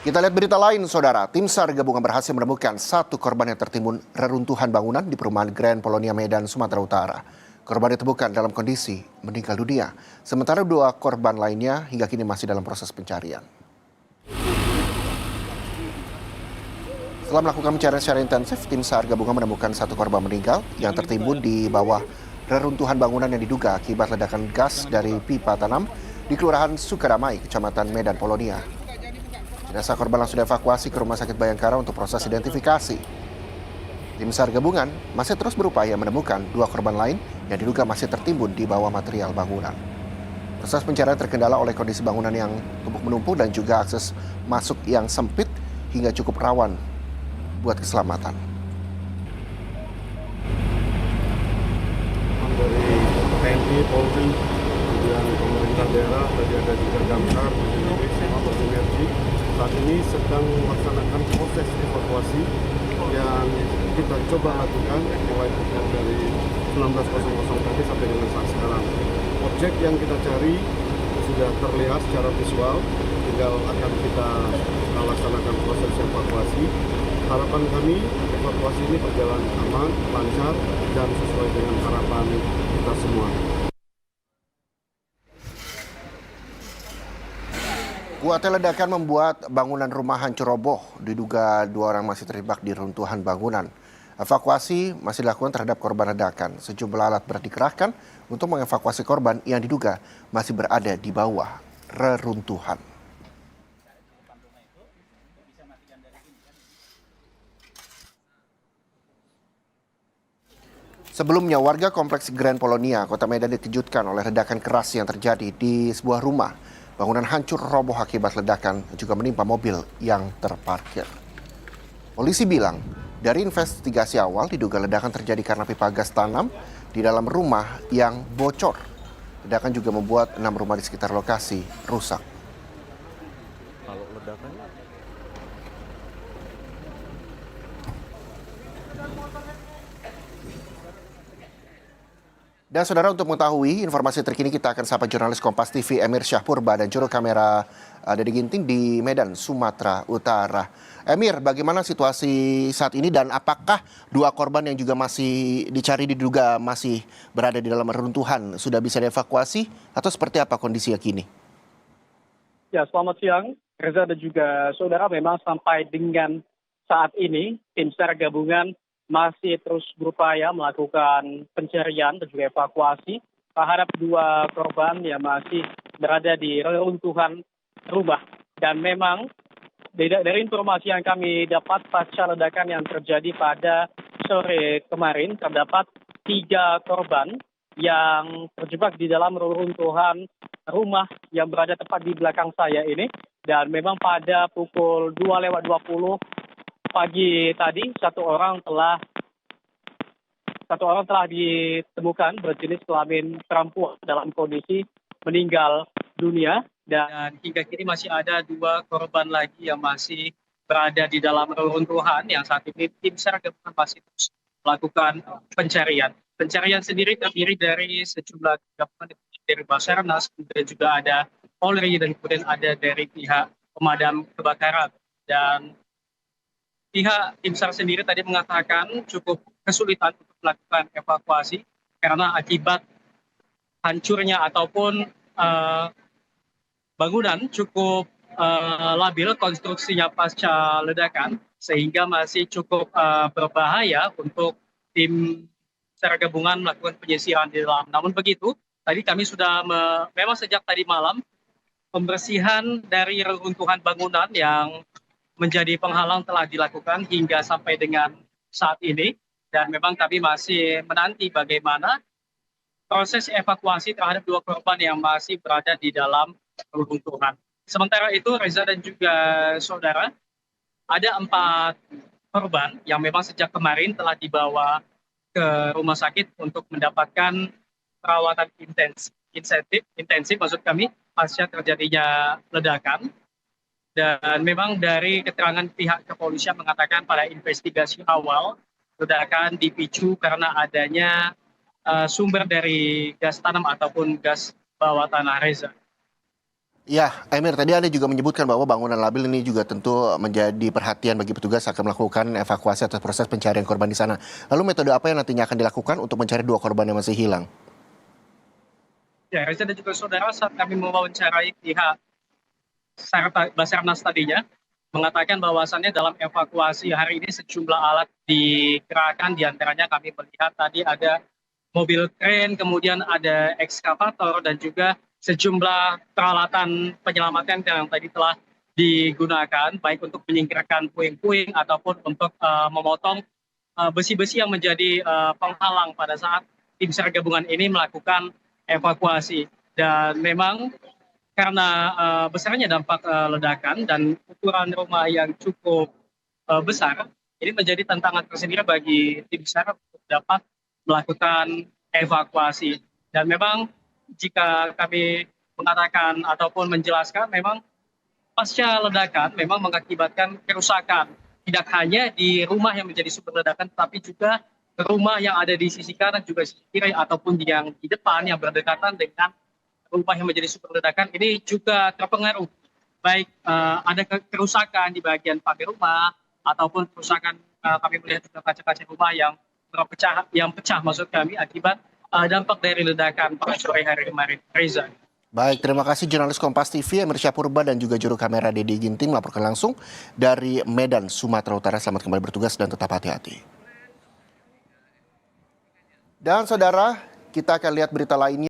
Kita lihat berita lain, Saudara. Tim SAR gabungan berhasil menemukan satu korban yang tertimbun reruntuhan bangunan di perumahan Grand Polonia Medan, Sumatera Utara. Korban ditemukan dalam kondisi meninggal dunia, sementara dua korban lainnya hingga kini masih dalam proses pencarian. Setelah melakukan pencarian secara intensif, tim SAR gabungan menemukan satu korban meninggal yang tertimbun di bawah reruntuhan bangunan yang diduga akibat ledakan gas dari pipa tanam di Kelurahan Sukadamai, Kecamatan Medan Polonia. Jenazah korban langsung dievakuasi ke Rumah Sakit Bayangkara untuk proses identifikasi. Tim SAR gabungan masih terus berupaya menemukan dua korban lain yang diduga masih tertimbun di bawah material bangunan. Proses pencarian terkendala oleh kondisi bangunan yang tumpuk menumpuk dan juga akses masuk yang sempit hingga cukup rawan buat keselamatan. Dari TNI, Polri, kemudian pemerintah daerah, tadi ada juga Damkar, Mabes Sinergi. Saat ini sedang melaksanakan proses evakuasi yang kita coba lakukan mulai dari 19.00 tadi sampai dengan saat sekarang. Objek yang kita cari sudah terlihat secara visual, tinggal akan kita laksanakan proses evakuasi. Harapan kami evakuasi ini berjalan aman, lancar, dan sesuai dengan harapan kita semua. Kuatnya ledakan membuat bangunan rumah hancur roboh. Diduga dua orang masih terjebak di runtuhan bangunan. Evakuasi masih dilakukan terhadap korban ledakan. Sejumlah alat berat dikerahkan untuk mengevakuasi korban yang diduga masih berada di bawah reruntuhan. Sebelumnya, warga kompleks Grand Polonia, Kota Medan dikejutkan oleh ledakan keras yang terjadi di sebuah rumah. Bangunan hancur roboh akibat ledakan juga menimpa mobil yang terparkir. Polisi bilang, dari investigasi awal diduga ledakan terjadi karena pipa gas tanam di dalam rumah yang bocor. Ledakan juga membuat 6 rumah di sekitar lokasi rusak. Kalau ledakannya Dan saudara, untuk mengetahui informasi terkini kita akan sapa jurnalis Kompas TV Emir Syahpurba dan juru kamera Dede Ginting di Medan, Sumatera Utara. Emir, bagaimana situasi saat ini dan apakah dua korban yang juga masih dicari diduga masih berada di dalam reruntuhan sudah bisa dievakuasi atau seperti apa kondisinya kini? Ya, selamat siang, Reza dan juga saudara. Memang sampai dengan saat ini, tim SAR gabungan masih terus berupaya melakukan pencarian dan juga evakuasi terhadap dua korban yang masih berada di reruntuhan rumah. Dan memang dari informasi yang kami dapat pasca ledakan yang terjadi pada sore kemarin, terdapat 3 korban yang terjebak di dalam reruntuhan rumah yang berada tepat di belakang saya ini. Dan memang pada pukul 2:20 pagi tadi, satu orang telah ditemukan berjenis kelamin perempuan dalam kondisi meninggal dunia. Dan hingga kini masih ada 2 korban lagi yang masih berada di dalam reruntuhan yang saat ini tim SAR gabungan masih terus melakukan pencarian. Pencarian sendiri terdiri dari sejumlah gabungan dari Basarnas, kemudian juga ada Polri dan kemudian ada dari pihak pemadam kebakaran. Dan pihak tim SAR sendiri tadi mengatakan cukup kesulitan untuk melakukan evakuasi karena akibat hancurnya ataupun bangunan cukup labil konstruksinya pasca ledakan, sehingga masih cukup berbahaya untuk tim SAR gabungan melakukan penyisiran di dalam. Namun begitu, tadi kami sudah memang sejak tadi malam pembersihan dari reruntuhan bangunan yang menjadi penghalang telah dilakukan hingga sampai dengan saat ini. Dan memang kami masih menanti bagaimana proses evakuasi terhadap 2 korban yang masih berada di dalam reruntuhan. Sementara itu, Reza dan juga saudara, ada 4 korban yang memang sejak kemarin telah dibawa ke rumah sakit untuk mendapatkan perawatan intensif maksud kami pasca terjadinya ledakan. Dan memang dari keterangan pihak kepolisian mengatakan pada investigasi awal ledakan dipicu karena adanya sumber dari gas tanam ataupun gas bawah tanah, Reza. Ya, Emir, tadi Anda juga menyebutkan bahwa bangunan labil ini juga tentu menjadi perhatian bagi petugas akan melakukan evakuasi atas proses pencarian korban di sana. Lalu metode apa yang nantinya akan dilakukan untuk mencari 2 korban yang masih hilang? Ya, Reza dan juga saudara, saat kami mewawancarai pihak Basarnas tadinya, mengatakan bahwasannya dalam evakuasi hari ini sejumlah alat dikerahkan, diantaranya kami melihat tadi ada mobil kren, kemudian ada ekskavator dan juga sejumlah peralatan penyelamatan yang tadi telah digunakan, baik untuk menyingkirkan puing-puing ataupun untuk memotong besi-besi yang menjadi penghalang pada saat tim SAR gabungan ini melakukan evakuasi. Dan memang karena besarnya dampak ledakan dan ukuran rumah yang cukup besar, ini menjadi tantangan tersendiri bagi tim SAR untuk dapat melakukan evakuasi. Dan memang jika kami mengatakan ataupun menjelaskan, memang pasca ledakan memang mengakibatkan kerusakan. Tidak hanya di rumah yang menjadi sumber ledakan, tetapi juga rumah yang ada di sisi kanan juga sisi kiri ataupun yang di depan yang berdekatan dengan rumah yang menjadi sumber ledakan ini juga terpengaruh. Baik ada kerusakan di bagian pagar rumah ataupun kerusakan kami melihat juga kaca-kaca rumah yang pecah maksud kami akibat dampak dari ledakan pada sore hari kemarin. Reza. Baik, terima kasih jurnalis Kompas TV Emir Syahpurba dan juga juru kamera Dedi Ginting melaporkan langsung dari Medan, Sumatera Utara. Selamat kembali bertugas dan tetap hati-hati. Dan saudara, kita akan lihat berita lainnya.